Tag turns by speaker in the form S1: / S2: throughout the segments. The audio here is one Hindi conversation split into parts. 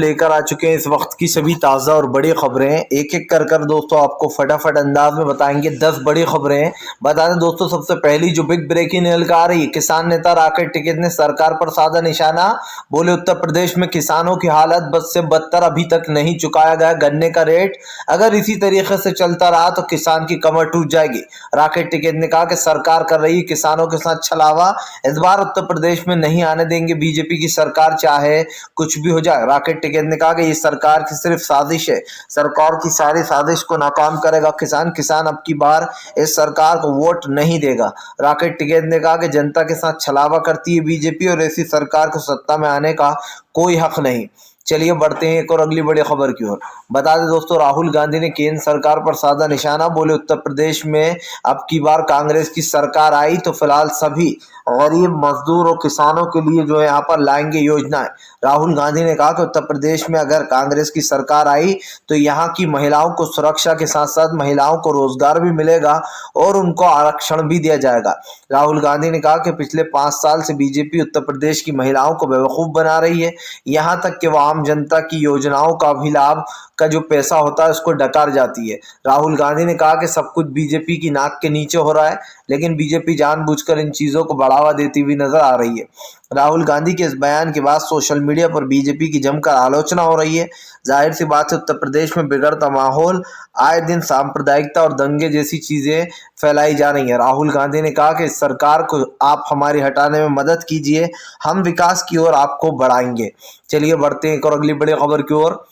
S1: लेकर आ चुके हैं इस वक्त की सभी ताज़ा और बड़ी खबरें। एक एक कर दोस्तों आपको फटाफट अंदाज में बताएंगे 10 बड़ी खबरें। बता दें दोस्तों, सबसे पहली जो बिग ब्रेकिंग निकल कर आ रही है, किसान नेता राकेश टिकैत ने सरकार पर साधा निशाना। बोले उत्तर प्रदेश में किसानों की हालत बद से बदतर, अभी तक नहीं चुकाया गया गन्ने का रेट। अगर इसी तरीके से चलता रहा तो किसान की कमर टूट जाएगी। राकेश टिकैत ने कहा कि सरकार कर रही है किसानों के साथ छलावा, इस बार उत्तर प्रदेश में नहीं आने देंगे बीजेपी की सरकार, चाहे कुछ भी हो जाए। राकेश टिकैत ने कहा कि ये सरकार की सिर्फ साजिश है, सरकार की सारी साजिश को नाकाम करेगा किसान अब की बार इस सरकार को वोट नहीं देगा। राकेश टिकैत ने कहा कि जनता के साथ छलावा करती है बीजेपी और ऐसी सरकार को सत्ता में आने का कोई हक नहीं। चलिए बढ़ते हैं एक और अगली बड़ी खबर की ओर। बता दें दोस्तों, राहुल गांधी ने केंद्र सरकार पर साधा निशाना। बोले उत्तर प्रदेश में अब की बार कांग्रेस की सरकार आई तो फिलहाल सभी गरीब मजदूर और किसानों के लिए जो है यहाँ पर लाएंगे योजनाएं। राहुल गांधी ने कहा कि उत्तर प्रदेश में अगर कांग्रेस की सरकार आई तो यहाँ की महिलाओं को सुरक्षा के साथ साथ महिलाओं को रोजगार भी मिलेगा और उनको आरक्षण भी दिया जाएगा। राहुल गांधी ने कहा कि पिछले 5 साल से बीजेपी उत्तर प्रदेश की महिलाओं को बेवकूफ बना रही है, यहाँ तक कि वह आम जनता की योजनाओं का भी लाभ का जो पैसा होता है उसको डकार जाती है। राहुल गांधी ने कहा कि सब कुछ बीजेपी की नाक के नीचे हो रहा है, लेकिन बीजेपी जानबूझकर इन चीजों को बढ़ावा देती हुई नजर आ रही है। राहुल गांधी के इस बयान के बाद सोशल मीडिया पर बीजेपी की जमकर आलोचना हो रही है। जाहिर सी बात है, उत्तर प्रदेश में बिगड़ता माहौल, आए दिन सांप्रदायिकता और दंगे जैसी चीजें फैलाई जा रही हैं। राहुल गांधी ने कहा कि इस सरकार को आप हमारी हटाने में मदद कीजिए, हम विकास की ओर आपको बढ़ाएंगे। चलिए बढ़ते हैं एक और अगली बड़ी खबर की ओर।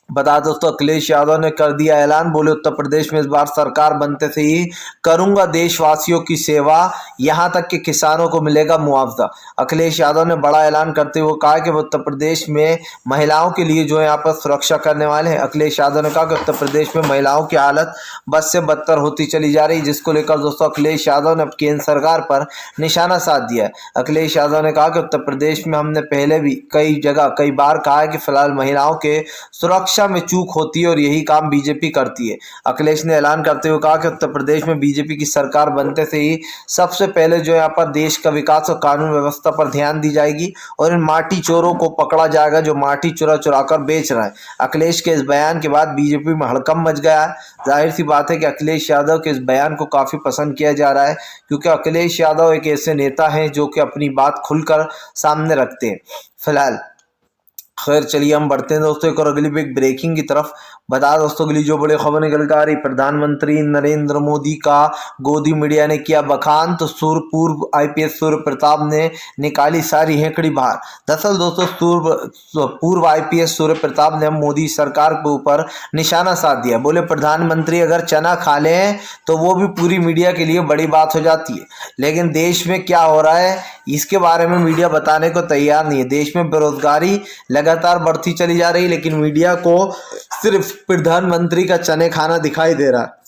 S1: बता दोस्तों, अखिलेश यादव ने कर दिया ऐलान। बोले उत्तर प्रदेश में इस बार सरकार बनते से ही करूंगा देशवासियों की सेवा, यहां तक कि किसानों को मिलेगा मुआवजा। अखिलेश यादव ने बड़ा ऐलान करते हुए कहा कि वो उत्तर प्रदेश में महिलाओं के लिए जो है यहाँ पर सुरक्षा करने वाले हैं। अखिलेश यादव ने कहा कि उत्तर प्रदेश में महिलाओं की हालत बद से बदतर होती चली जा रही, जिसको लेकर दोस्तों अखिलेश यादव ने केंद्र सरकार पर निशाना साध दिया है। अखिलेश यादव ने कहा कि उत्तर प्रदेश में हमने पहले भी कई बार कहा है कि फिलहाल महिलाओं के सुरक्षा में चूक होती है और यही काम बीजेपी करती है। अखिलेश ने ऐलान करते हुए कहा कि उत्तर प्रदेश में बीजेपी की सरकार बनते से ही सबसे पहले जो यहाँ पर देश का विकास और कानून व्यवस्था पर ध्यान दी जाएगी और इन माटी चोरों को पकड़ा जाएगा जो माटी चुरा कर बेच रहे हैं। अखिलेश के इस बयान के बाद बीजेपी में हड़कंप मच गया है। जाहिर सी बात है कि अखिलेश यादव के इस बयान को काफी पसंद किया जा रहा है, क्योंकि अखिलेश यादव एक ऐसे नेता हैं जो कि अपनी बात खुलकर सामने रखते हैं। फिलहाल खैर चलिए हम बढ़ते हैं दोस्तों एक और अगली बिग ब्रेकिंग की तरफ। बता दोस्तों, अगली जो बड़ी खबर निकल कर आ रही, प्रधानमंत्री नरेंद्र मोदी का गोदी मीडिया ने किया बखान तो पूर्व आईपीएस सूर्य प्रताप ने निकाली सारी हेकड़ी बाहर। दरअसल दोस्तों, पूर्व आईपीएस सूर्य प्रताप ने मोदी सरकार के ऊपर निशाना साध दिया। बोले प्रधानमंत्री अगर चना खा लें तो वो भी पूरी मीडिया के लिए बड़ी बात हो जाती है, लेकिन देश में क्या हो रहा है इसके बारे में मीडिया बताने को तैयार नहीं है। देश में बेरोजगारी लगातार बढ़ती चली जा रही है, लेकिन मीडिया को सिर्फ प्रधानमंत्री का चने खाना दिखाई दे रहा है।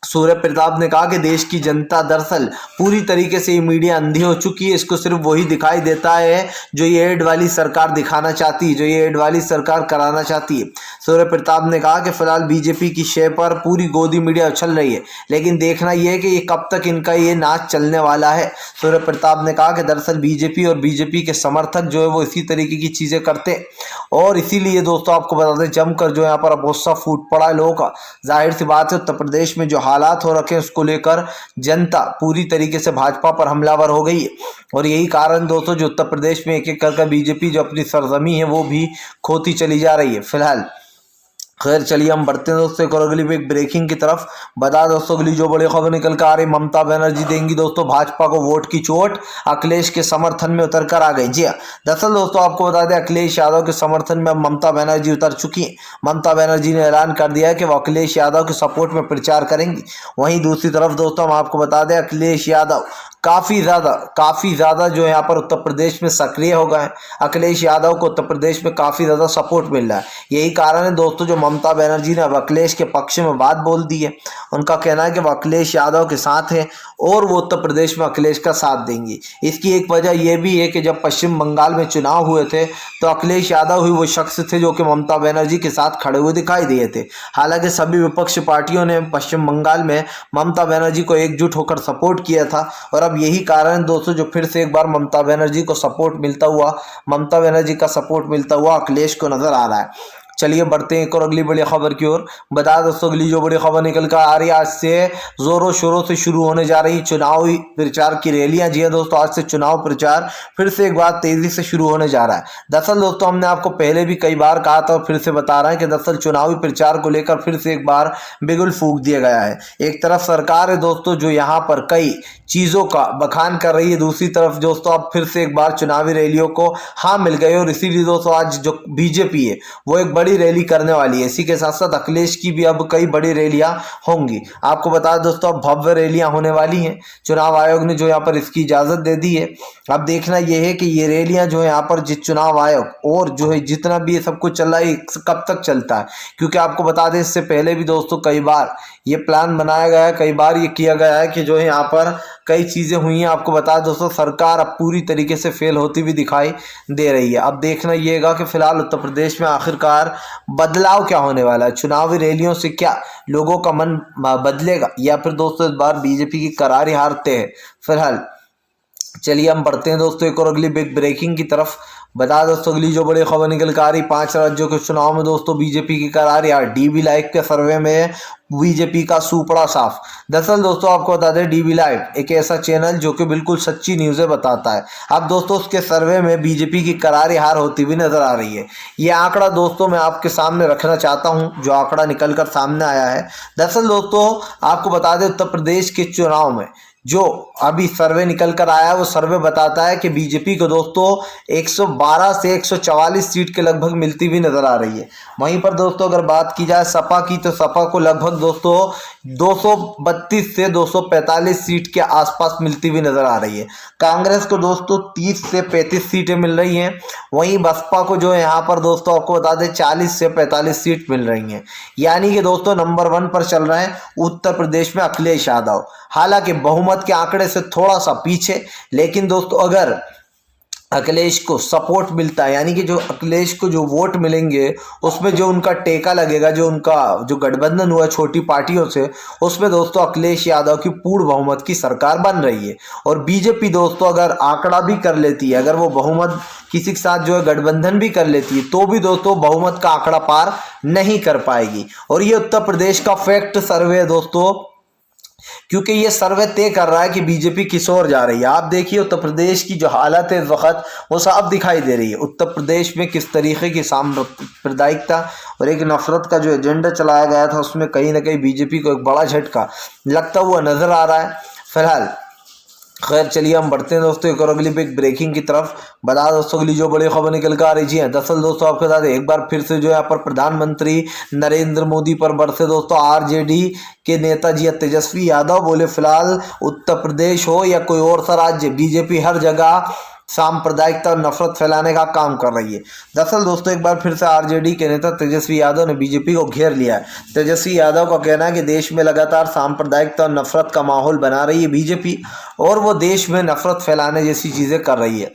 S1: सूर्य प्रताप ने कहा कि देश की जनता दरअसल पूरी तरीके से ये मीडिया अंधी हो चुकी है, इसको सिर्फ वही दिखाई देता है जो ये एड वाली सरकार दिखाना चाहती है, जो ये एड वाली सरकार कराना चाहती है। सूर्य प्रताप ने कहा कि फिलहाल बीजेपी की शय पर पूरी गोदी मीडिया उछल रही है, लेकिन देखना यह है कि ये कब तक इनका ये नाच चलने वाला है। सूर्य प्रताप ने कहा कि दरअसल बीजेपी और बीजेपी के समर्थक जो है वो इसी तरीके की चीजें करते हैं और इसीलिए दोस्तों आपको बता दें जमकर जो यहाँ पर गुस्सा फूट पड़ा है लोगों का। जाहिर सी बात है, उत्तर प्रदेश में जो हालात हो रखे हैं उसको लेकर जनता पूरी तरीके से भाजपा पर हमलावर हो गई है और यही कारण दोस्तों जो उत्तर प्रदेश में एक एक कर बीजेपी जो अपनी सरजमी है वो भी खोती चली जा रही है। फिलहाल खैर चलिए हम बढ़ते हैं दोस्तों एक और अगली बिग ब्रेकिंग की तरफ। बता दोस्तों, अगली जो बड़ी खबर निकल कर आ रही, ममता बनर्जी देंगी दोस्तों भाजपा को वोट की चोट, अखिलेश के समर्थन में उतर कर आ गई। जी हाँ, दरअसल दोस्तों आपको बता दें अखिलेश यादव के समर्थन में अब ममता बनर्जी उतर चुकी है। ममता बनर्जी ने ऐलान कर दिया है कि वो अखिलेश यादव के सपोर्ट में प्रचार करेंगी। वहीं दूसरी तरफ दोस्तों हम आपको बता दें अखिलेश यादव काफी ज्यादा जो यहाँ पर उत्तर प्रदेश में सक्रिय हो गए हैं। अखिलेश यादव को उत्तर प्रदेश में काफी ज्यादा सपोर्ट मिल रहा है। यही कारण है दोस्तों जो ममता बनर्जी ने अब अखिलेश के पक्ष में बात बोल दी है। उनका कहना है कि वो अखिलेश यादव के साथ है और वो उत्तर प्रदेश में अखिलेश का साथ देंगी। इसकी एक वजह यह भी है कि जब पश्चिम बंगाल में चुनाव हुए थे तो अखिलेश यादव ही वो शख्स थे जो कि ममता बनर्जी के साथ खड़े हुए दिखाई दिए थे। हालांकि सभी विपक्षी पार्टियों ने पश्चिम बंगाल में ममता बनर्जी को एकजुट होकर सपोर्ट किया था और अब यही कारण दोस्तों जो फिर से एक बार ममता बनर्जी को सपोर्ट मिलता हुआ, ममता बनर्जी का सपोर्ट मिलता हुआ अखिलेश को नजर आ रहा है। चलिए बढ़ते हैं एक और अगली बड़ी खबर की ओर। बता दोस्तों अगली जो बड़ी खबर निकल कर आ रही है, आज से जोरों शोरों से शुरू होने जा रही चुनावी प्रचार की रैलियां। जी हां दोस्तों, आज से चुनाव प्रचार फिर से एक बार तेजी से शुरू होने जा रहा है। दरअसल दोस्तों हमने आपको पहले भी कई बार कहा था और फिर से बता रहे हैं कि दरअसल चुनावी प्रचार को लेकर फिर से एक बार बिगुल फूंक दिया गया है। एक तरफ सरकार है दोस्तों जो यहाँ पर कई चीज़ों का बखान कर रही है, दूसरी तरफ दोस्तों अब फिर से एक बार चुनावी रैलियों को हाँ मिल गए और इसीलिए दोस्तों आज जो बीजेपी है वो एक बड़ी रैली करने वाली है। इसी के साथ साथ अखिलेश की भी अब कई बड़ी रैलियां होंगी। आपको बता दें दोस्तों अब भव्य रैलियां होने वाली हैं। चुनाव आयोग ने जो यहाँ पर इसकी इजाज़त दे दी है। अब देखना यह है कि ये रैलियां जो है यहाँ पर चुनाव आयोग और जो है जितना भी ये सब कुछ चल रहा है कब तक चलता है, क्योंकि आपको बता दें इससे पहले भी दोस्तों कई बार ये प्लान बनाया गया है, कई बार ये किया गया है कि जो है यहाँ पर कई चीज़ें हुई हैं। आपको बता दें दोस्तों सरकार अब पूरी तरीके से फेल होती हुई दिखाई दे रही है। अब देखना यह है कि फिलहाल उत्तर प्रदेश में आखिरकार बदलाव क्या होने वाला है, चुनावी रैलियों से क्या लोगों का मन बदलेगा या फिर दोस्तों इस बार बीजेपी की करारी हारते हैं। फिलहाल चलिए हम बढ़ते हैं दोस्तों एक और अगली बिग ब्रेकिंग की तरफ। बता दोस्तों अगली जो बड़ी खबर निकल कर आ रही, 5 राज्यों के चुनाव में दोस्तों बीजेपी की करारी हार। डीबी लाइव के सर्वे में बीजेपी का सूपड़ा साफ। दरअसल दोस्तों आपको बता दें डीबी लाइव एक ऐसा चैनल जो कि बिल्कुल सच्ची न्यूज़ें बताता है। अब दोस्तों उसके सर्वे में बीजेपी की करारी हार होती हुई नजर आ रही है। ये आंकड़ा दोस्तों मैं आपके सामने रखना चाहता हूं, जो आंकड़ा निकल कर सामने आया है। दरअसल दोस्तों आपको बता दें उत्तर प्रदेश के चुनाव में जो अभी सर्वे निकल कर आया है वो सर्वे बताता है कि बीजेपी को दोस्तों 112 से 144 सीट के लगभग मिलती हुई नजर आ रही है। वहीं पर दोस्तों अगर बात की जाए सपा की तो सपा को लगभग दोस्तों 232 से 245 सीट के आसपास मिलती हुई नजर आ रही है। कांग्रेस को दोस्तों 30 से 35 सीटें मिल रही हैं। वहीं बसपा को जो है यहाँ पर दोस्तों आपको बता दें 40 से 45 सीट मिल रही हैं। यानी कि दोस्तों नंबर 1 पर चल रहे हैं उत्तर प्रदेश में अखिलेश यादव। हालांकि बहुमत के आंकड़े से थोड़ा सा पीछे, लेकिन दोस्तों अगर अखिलेश को सपोर्ट मिलता है यानी कि जो अखिलेश को जो वोट मिलेंगे उसमें जो उनका टेका लगेगा, जो उनका जो गठबंधन हुआ छोटी पार्टियों से, उसमें दोस्तों अखिलेश यादव की पूर्ण बहुमत की सरकार बन रही है। और बीजेपी दोस्तों अगर आंकड़ा भी कर लेती है, अगर वो बहुमत किसी के साथ जो है गठबंधन भी कर लेती है तो भी दोस्तों बहुमत का आंकड़ा पार नहीं कर पाएगी। और ये उत्तर प्रदेश का फैक्ट सर्वे है दोस्तों, क्योंकि ये सर्वे तय कर रहा है कि बीजेपी किस ओर जा रही है। आप देखिए उत्तर प्रदेश की जो हालत है इस वक्त वो साफ दिखाई दे रही है। उत्तर प्रदेश में किस तरीके की सांप्रदायिकता और एक नफरत का जो एजेंडा चलाया गया था उसमें कहीं ना कहीं बीजेपी को एक बड़ा झटका लगता हुआ नजर आ रहा है। फिलहाल खैर चलिए हम बढ़ते हैं दोस्तों एक और अगली बिग ब्रेकिंग की तरफ। बता दोस्तों अगली जो बड़ी खबर निकल कर आ रही है, दरअसल दोस्तों आपके साथ एक बार फिर से जो यहाँ पर प्रधानमंत्री नरेंद्र मोदी पर बरसे दोस्तों आरजेडी के नेता जी तेजस्वी यादव। बोले फिलहाल उत्तर प्रदेश हो या कोई और सा राज्य, बीजेपी हर जगह सांप्रदायिकता और नफरत फैलाने का काम कर रही है। दरअसल दोस्तों एक बार फिर से आरजेडी के नेता तेजस्वी यादव ने बीजेपी को घेर लिया है। तेजस्वी यादव का कहना है कि देश में लगातार सांप्रदायिकता और नफरत का माहौल बना रही है बीजेपी और वो देश में नफरत फैलाने जैसी चीज़ें कर रही है।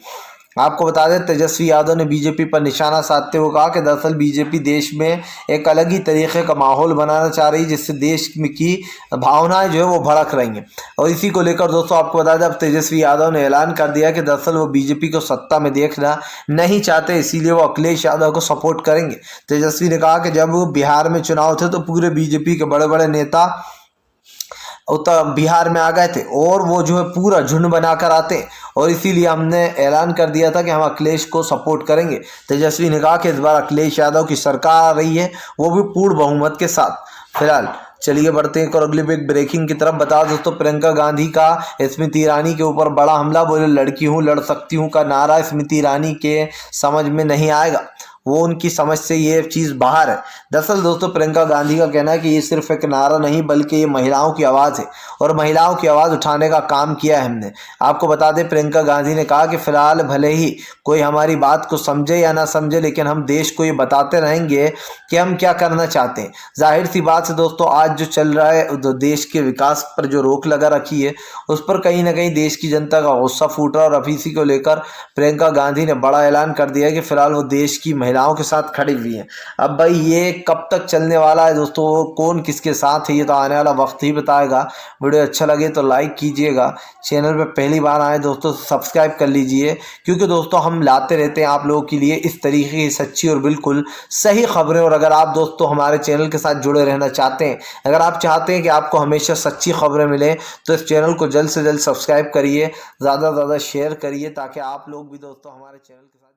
S1: आपको बता दें तेजस्वी यादव ने बीजेपी पर निशाना साधते हुए कहा कि दरअसल बीजेपी देश में एक अलग ही तरीके का माहौल बनाना चाह रही है जिससे देश में की भावनाएं जो है वो भड़क रही हैं। और इसी को लेकर दोस्तों आपको बता दें अब तेजस्वी यादव ने ऐलान कर दिया कि दरअसल वो बीजेपी को सत्ता में देखना नहीं चाहते, इसीलिए वो अखिलेश यादव को सपोर्ट करेंगे। तेजस्वी ने कहा कि जब बिहार में चुनाव थे तो पूरे बीजेपी के बड़े बड़े नेता उत्तर बिहार में आ गए थे और वो जो है पूरा झुंड बनाकर आते और इसीलिए हमने ऐलान कर दिया था कि हम अखिलेश को सपोर्ट करेंगे। तेजस्वी ने कहा कि इस बार अखिलेश यादव की सरकार आ रही है, वो भी पूर्ण बहुमत के साथ। फिलहाल चलिए बढ़ते हैं और अगली बिग ब्रेकिंग की तरफ। बता दोस्तों प्रियंका गांधी का स्मृति ईरानी के ऊपर बड़ा हमला। बोले लड़की हूँ लड़ सकती हूँ का नारा स्मृति ईरानी के समझ में नहीं आएगा। वो उनकी समझ से ये चीज़ बाहर है। दरअसल दोस्तों प्रियंका गांधी का कहना है कि ये सिर्फ एक नारा नहीं बल्कि ये महिलाओं की आवाज़ है और महिलाओं की आवाज़ उठाने का काम किया है हमने। आपको बता दें प्रियंका गांधी ने कहा कि फिलहाल भले ही कोई हमारी बात को समझे या ना समझे, लेकिन हम देश को ये बताते रहेंगे कि हम क्या करना चाहते हैं। जाहिर सी बात है दोस्तों, आज जो चल रहा है देश के विकास पर जो रोक लगा रखी है उस पर कहीं ना कहीं देश की जनता का गुस्सा फूट रहा है और अभी इसी को लेकर प्रियंका गांधी ने बड़ा ऐलान कर दिया है कि फिलहाल वो देश की महिलाओं के साथ खड़ी हुई हैं। अब भाई ये कब तक चलने वाला है दोस्तों, कौन किसके साथ है, ये तो आने वाला वक्त ही बताएगा। वीडियो अच्छा लगे तो लाइक कीजिएगा, चैनल पे पहली बार आए दोस्तों सब्सक्राइब कर लीजिए, क्योंकि दोस्तों हम लाते रहते हैं आप लोगों के लिए इस तरीके की सच्ची और बिल्कुल सही खबरें। और अगर आप दोस्तों हमारे चैनल के साथ जुड़े रहना चाहते हैं, अगर आप चाहते हैं कि आपको हमेशा सच्ची खबरें मिलें, तो इस चैनल को जल्द से जल्द सब्सक्राइब करिए, ज़्यादा से ज़्यादा शेयर करिए, ताकि आप लोग भी दोस्तों हमारे चैनल के साथ